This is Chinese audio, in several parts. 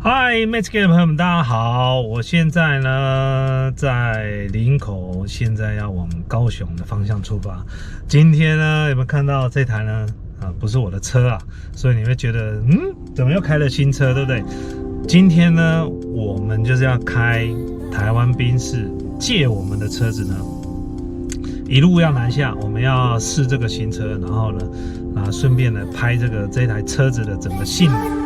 嗨 ，Match Game 的朋友们，大家好！我现在呢在林口，现在要往高雄的方向出发。今天呢，有没有看到这台呢？不是我的车啊，所以你会觉得，怎么又开了新车，对不对？今天呢，我们就是要开台湾宾士借我们的车子呢，一路要南下，我们要试这个新车，然后呢，顺便呢拍这台车子的整个性能。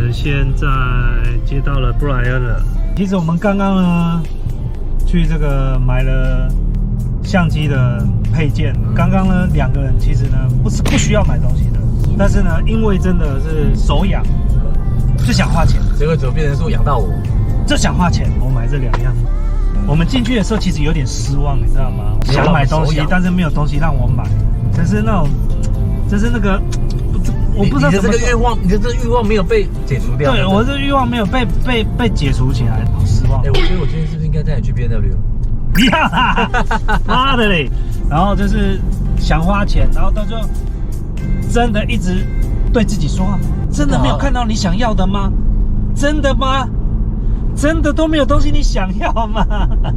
现在接到了 Brian 了。其实我们刚刚呢去买了相机的配件。刚刚呢2个人其实呢不需要买东西的，但是呢因为真的是手痒，就想花钱。结果怎么变成说痒到我？就想花钱，我买这2样。我们进去的时候其实有点失望，你知道吗？想买东西，但是没有东西让我买，就是那个。我不知道你的这个愿望，你的这个欲望没有被解除掉。对，我这欲望没有被解除起来，好失望。我觉得我今天是不是应该带你去 BMW？ 不要啦，妈的嘞！然后就是想花钱，然后他就真的一直对自己说：“真的没有看到你想要的吗？真的吗？真的都没有东西你想要吗？”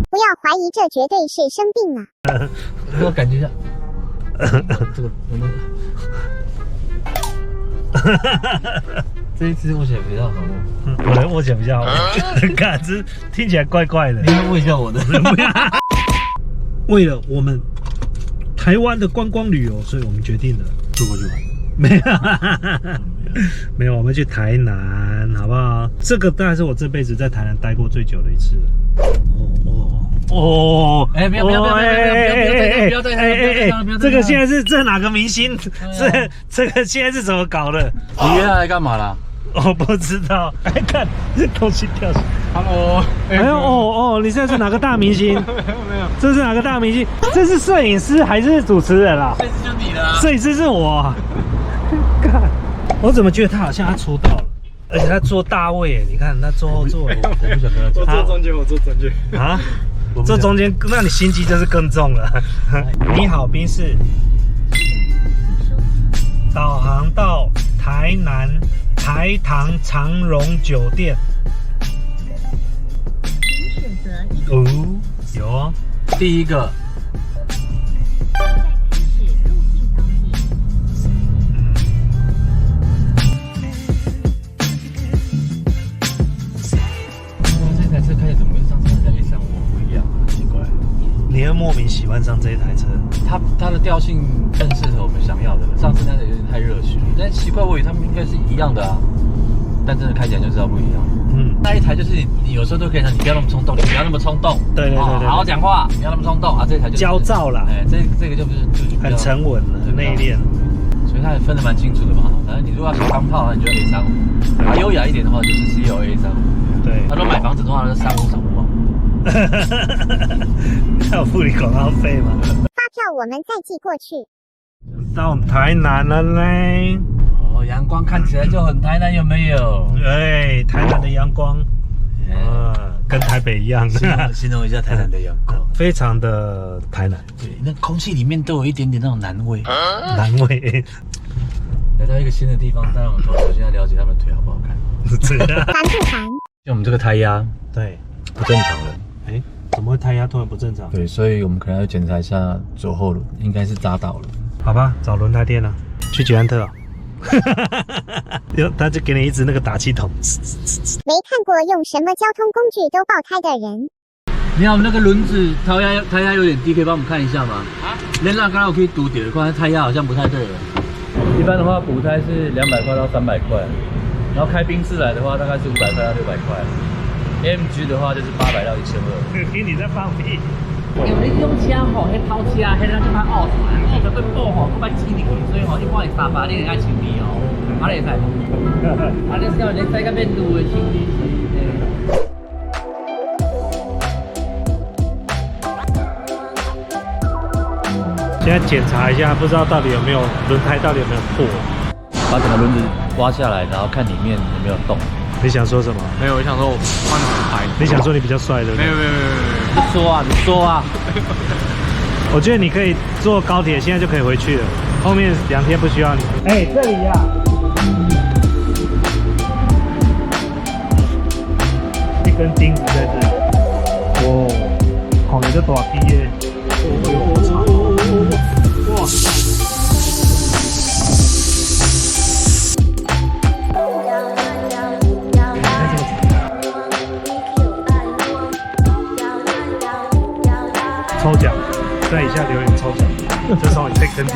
不要怀疑，这绝对是生病了。我感觉一下，这个有没有？这一支握起来比较好摸，我的握起来比较好摸，感觉听起来怪怪的。你要握一下我的。为了我们台湾的观光旅游，所以我们决定了坐过去玩。没有，我们去台南，好不好？这个大概是我这辈子在台南待过最久的一次了。不要对，这个现在是这哪个明星？这个现在是怎么搞的？你约他来干嘛啦？我不知道。哎，看这东西掉下来。Hello。哎呦你现在是哪个大明星？没有，这是哪个大明星？这是摄影师还是主持人啦？摄影师就你了。摄影师是我。看，我怎么觉得他好像出道了？而且他坐大位耶，你看他坐后座。我不想跟他讲。我坐中间，我坐中间。啊？这中间，那你心机真是更重了。你好，宾士，导航到台南台糖长荣酒店。哦，有哦。第一个。你会莫名喜欢上这一台车，它的调性更适合我们想要的了。上次那个有点太热血，但奇怪，我以为他们应该是一样的啊，但真的开起来就知道不一样。那一台就是你有时候都可以让你不要那么冲动，你不要那么冲动，对，好好讲话，不要那么冲动啊。这一台就是焦躁啦，这个就是很沉稳了，内敛，所以它也分得蛮清楚的嘛。反正你如果要小钢炮，你就 A35；优雅一点的话就是 CLA35。对，他说买房子的话是3535嘛。他有付你广告费吗？发票我们再寄过去。到台南了嘞！阳光看起来就很台南，有没有？哎，台南的阳光，跟台北一样。形容一下台南的阳光，非常的台南。对，那空气里面都有一点点那种南味。南味。来到一个新的地方，当然我们首先要了解他们的腿好不好看。烦不烦？像我们这个胎压，对，不正常了。怎么会胎压突然不正常？对，所以我们可能要检查一下左后轮，应该是扎到了。好吧，找轮胎店了，去捷安特啊。他就给你一支那个打气筒。没看过用什么交通工具都爆胎的人。你好，我们那个轮子胎压有点低，可以帮我们看一下吗？那刚刚我可以读点，看胎压好像不太对了。一般的话补胎是200块到300块，然后开宾士来的话大概是500块到600块。AMG 的话就是800到1200。听你在放屁。因为你这种车吼，迄偷车，迄咱就歹拗出来，拗出去补吼，佫歹清入去，所以吼一般是300，你会爱清理哦，你会使。你小你使甲变路的清理现在检查一下，不知道到底有没有轮胎到底有没有破。把整个轮子挖下来，然后看里面有没有洞。你想说什么？没有，我想说我换得很嗨。你想说你比较帅对不对？没有。你说啊，你说啊。我觉得你可以坐高铁，现在就可以回去了。后面2天不需要你。哎，这里呀、一根钉子在这里。哦，看你这大机耶！哇！抽奖，在以下留言抽奖，这时候你可以跟你。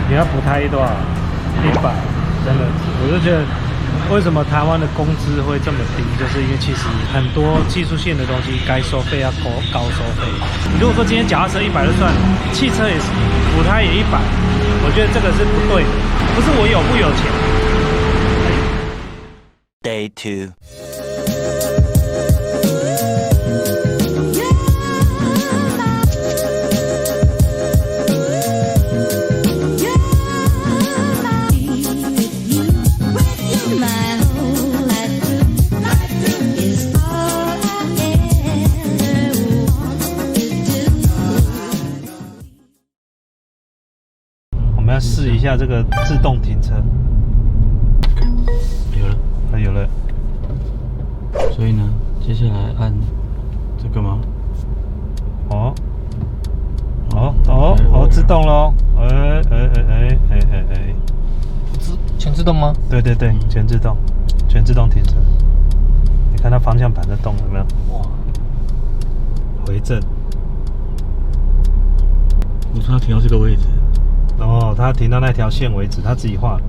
你要补胎多少？100，真的，我就觉得为什么台湾的工资会这么低，就是因为其实很多技术性的东西该收费要高收费。如果说今天脚踏车100就算了，汽车也是，补胎也100，我觉得这个是不对的，不是我有不有钱。Day 2。我们要试一下这个自动停车。有了，有了。所以呢，接下来按这个吗？哦，自动咯。全自动吗？对，全自动，全自动停车。你看它方向盘在动，有没有？哇！回正。我说要停到这个位置。哦，他停到那条线为止，他自己画的。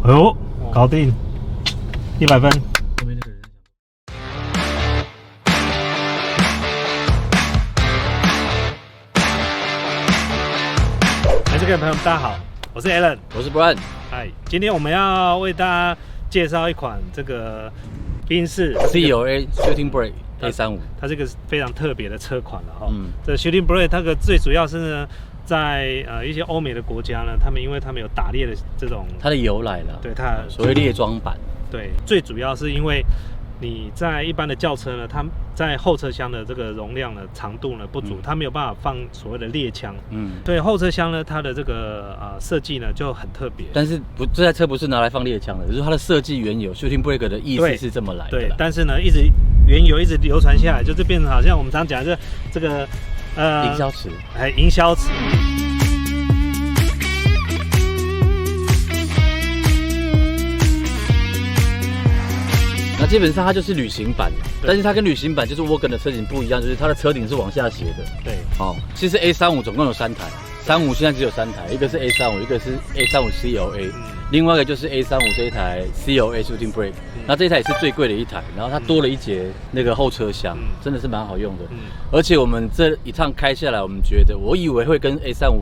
哎呦，搞定，100分。后面那个人。这个朋友们大家好，我是 Alan， 我是 Brian。嗨，今天我们要为大家介绍一款这个宾士 CLA Shooting Brake A35，它这个非常特别的车款了哈。这 Shooting Brake 它个最主要是呢，在一些欧美的国家呢，因为他们有打猎的这种，它的由来了，对它所谓猎装版，对，最主要是因为你在一般的轿车呢，它在后车厢的这个容量呢、长度呢不足，它没有办法放所谓的猎枪。对，后车厢呢，它的这个设计呢就很特别。但是这台车不是拿来放猎枪的，就是它的设计原有 Shooting Brake 的意思是这么来的。对，但是呢，原由一直流传下来，就是变成好像我们常讲这个营销词，营销词。那基本上它就是旅行版，但是它跟旅行版就是 Wagon 的车型不一样，就是它的车顶是往下斜的。对，其实 A35 总共有3台，35现在只有3台，一个是 A35，一个是 A35 CLA，另外一个就是 A35 这一台 CLA Shooting Brake，那这一台也是最贵的一台，然后它多了一节那个后车厢，真的是蛮好用的。而且我们这一趟开下来，我们觉得，我以为会跟 A35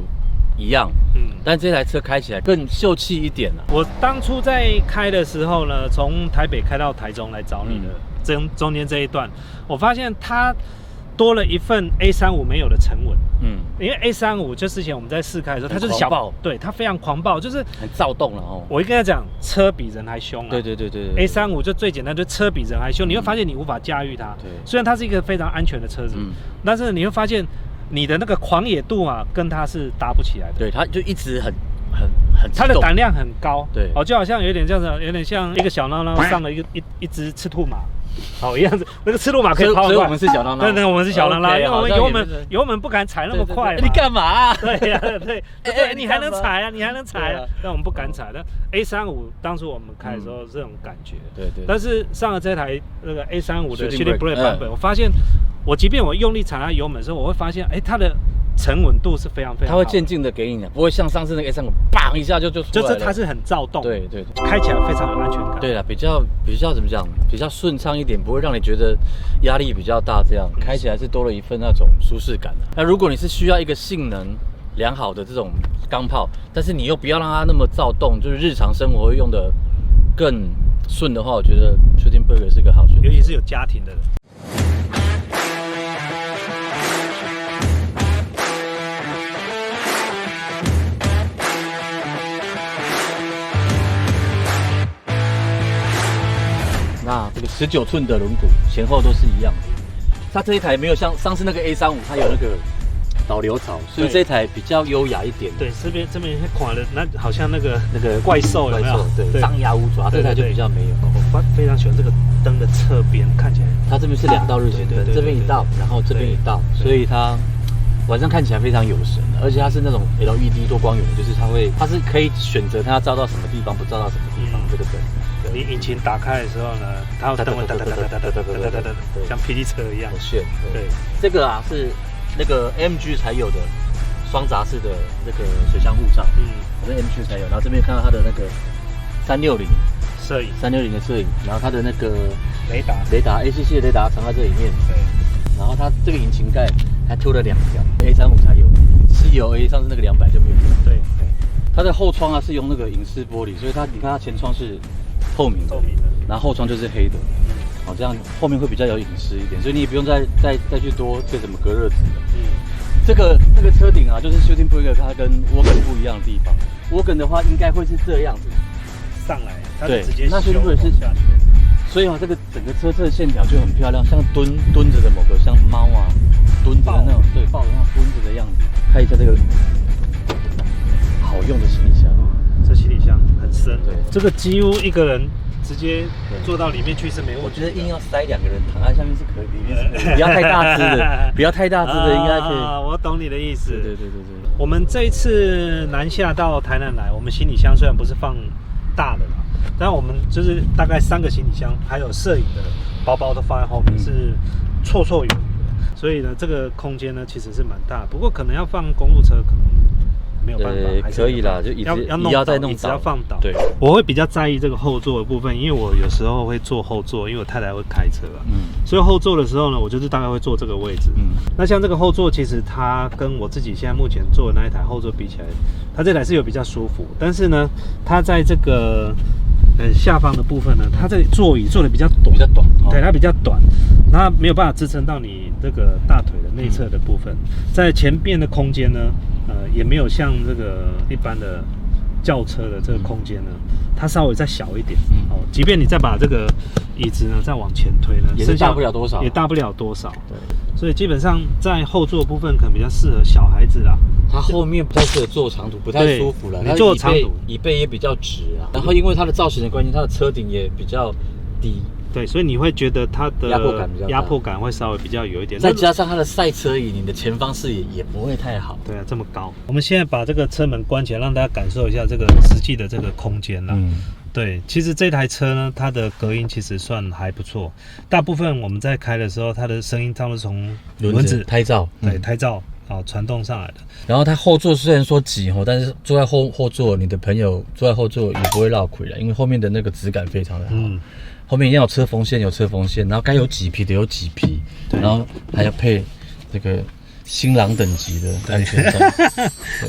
一样，但这台车开起来更秀气一点了。我当初在开的时候呢，从台北开到台中来找你的中间这一段，我发现它多了一份 A35 没有的沉稳。因为 A35 就之前我们在试开的时候，它就是小爆，对，它非常狂暴，就是很躁动了哦。我一跟他讲，车比人还凶啊。对。A35 就最简单，就车比人还凶，你会发现你无法驾驭它。对，虽然它是一个非常安全的车子，但是你会发现你的那个狂野度啊，跟它是搭不起来的。对，它就一直很它的胆量很高。对，就好像有点像一个小孬孬上了一只赤兔马。一样子，那个赤兔马可以跑很快，所以我们是小孬孬。对，我们是小孬孬，因为我们油门不敢踩那么快。你干嘛？对，你还能踩啊，但我们不敢踩。但 A35 当初我们开的时候这种感觉，对。但是上了这台那个 A35 的 Shooting Brake 版本，我发现，即便我用力踩它油门的时候，我会发现，它的沉稳度是非常非常好的，它会渐进的给你，不会像上次那个 A35 砰一下就出来了。它是很躁动，对，开起来非常有安全感。对了，比较怎么讲，比较顺畅一点，不会让你觉得压力比较大，这样开起来是多了一份那种舒适感。那如果你是需要一个性能良好的这种钢炮，但是你又不要让它那么躁动，就是日常生活会用的更顺的话，我觉得 Shootingburger 是个好选择，尤其是有家庭的人。那这个19寸的轮毂前后都是一样的，它这一台没有像上次那个 A35，它有那个导流槽，所以这一台比较优雅一点。对，这边垮了，那好像那个怪兽有没有？对，张牙舞爪，这台就比较没有。我非常喜欢这个灯的侧边，看起来它这边是2道日行灯，这边1道，然后这边1道，所以它晚上看起来非常有神，而且它是那种 LED 多光源的，就是它是可以选择它要照到什么地方，不照到什么地方，这个灯。你引擎打开的时候呢，它有灯会哒哒哒哒哒哒哒哒哒，像霹雳车一样。很炫。对，这个啊是那个 MG 才有的双闸式的那个水箱护罩，我们 MG 才有。然后这边看到它的那个360摄影，360的摄影，然后它的那个雷达 ACC 的雷达藏在这里面。对，然后它这个引擎盖还凸了2条 ，A35才有，是有 A 上次那个200就没有。对，它的后窗啊是用那个隐适玻璃，所以你看它前窗是透明的，然后后窗就是黑的，好，这样后面会比较有隐私一点，所以你也不用再去多贴什么隔热纸了。这个车顶啊，就是 Shootingburger 它跟 Wagon 不一样的地方。Wagon 的话应该会是这样子上来，它对，直接那 Shootingburger 是下去，所以这个整个车侧线条就很漂亮，像蹲着的某个像猫啊，蹲着的那种，对，抱着那种蹲着的样子。看一下这个好用的行李箱。这行李箱很深，对，这个几乎一个人直接坐到里面去是没问题。我觉得硬要塞2个人躺在下面是可以，里面是可以，不要太大只的，不要太大只的应该可以。我懂你的意思。对。我们这一次南下到台南来，我们行李箱虽然不是放大的啦，但我们就是大概3个行李箱，还有摄影的包包都放在后面，是绰绰有余的。所以呢，这个空间呢其实是蛮大，不过可能要放公路车可能。没有办法，可以啦，就要再弄倒，要放倒。对，我会比较在意这个后座的部分，因为我有时候会坐后座，因为我太太会开车啊。所以后座的时候呢，我就是大概会坐这个位置。那像这个后座，其实它跟我自己现在目前坐的那一台后座比起来，它这台是有比较舒服，但是呢，它在这个下方的部分呢，它这里座椅做的比较短，对，它比较短，它没有办法支撑到你这个大腿的内侧的部分，在前边的空间呢。也没有像这个一般的轿车的这个空间呢，它稍微再小一点。即便你再把这个椅子呢再往前推呢，也大不了多少，对，所以基本上在后座部分可能比较适合小孩子啦。它后面不太适合坐长途，不太舒服了。你坐长途，椅背也比较直啊。然后因为它的造型的关系，它的车顶也比较低。对，所以你会觉得它的压迫感会稍微比较有一点，再加上它的赛车椅，你的前方视野也不会太好。对啊，这么高。我们现在把这个车门关起来，让大家感受一下这个实际的这个空间啦。对，其实这台车呢，它的隔音其实算还不错。大部分我们在开的时候，它的声音差不多从轮子胎噪，对，胎噪传动上来的。然后它后座虽然说挤但是坐在后座，你的朋友坐在后座也不会落亏了，因为后面的那个质感非常的好。后面一定要有车缝线，然后该有麂皮的有麂皮，然后还要配这个新郎等级的安全罩。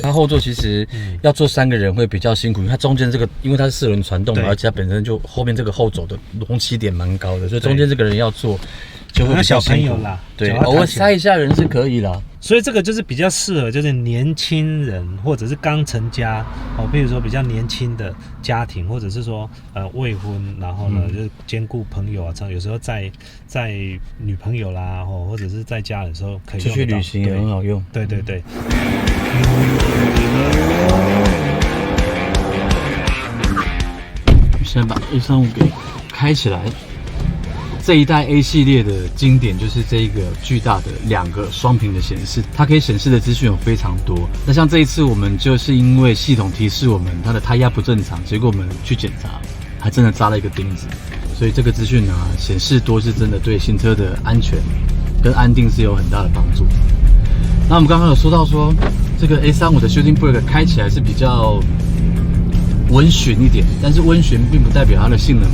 它后座其实要坐3个人会比较辛苦，因为它中间这个，因为它是4轮传动嘛，而且它本身就后面这个后轴的隆起点蛮高的，所以中间这个人要坐就会比较辛苦啦。对，偶尔塞一下人是可以啦。所以这个就是比较适合就是年轻人或者是刚成家比如说比较年轻的家庭，或者是说未婚，然后呢就是兼顾朋友啊，有时候在女朋友啦，或者是在家的时候可以用得到，出去旅行也很好用。对。先把 A35 给开起来。这一代 A 系列的经典就是这一个巨大的2个双屏的显示，它可以显示的资讯有非常多。那像这一次我们就是因为系统提示我们它的胎压不正常，结果我们去检查，还真的扎了一个钉子。所以这个资讯啊，显示多是真的对新车的安全跟安定是有很大的帮助。那我们刚刚有说到说，这个 A35 的 Shootingburger 开起来是比较温驯一点，但是温驯并不代表它的性能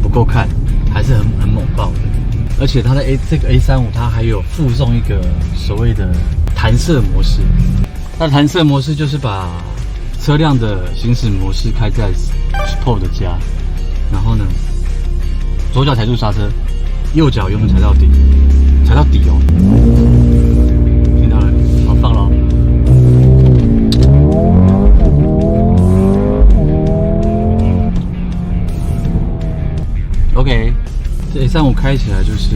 不够看。还是很猛爆的，而且它的这个 A35 它还有附送一个所谓的弹射模式。它的弹射模式就是把车辆的行驶模式开在 Sport 加，然后呢，左脚踩住刹车，右脚油门踩到底，踩到底哦。听到了，好放了。OK， 这 A35开起来就是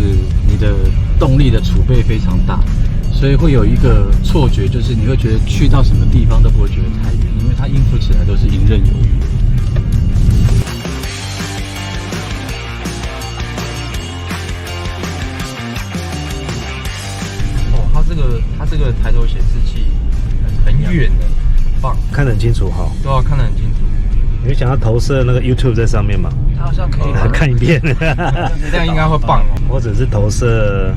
你的动力的储备非常大，所以会有一个错觉，就是你会觉得去到什么地方都不会觉得太远，因为它应付起来都是游刃有余。它这个抬头显示器很远的，很棒，看得很清楚哈。对啊，看得很清楚。你会想要投射那个 YouTube 在上面吗？它好像可以看一遍，这样应该会棒哦。或者是投射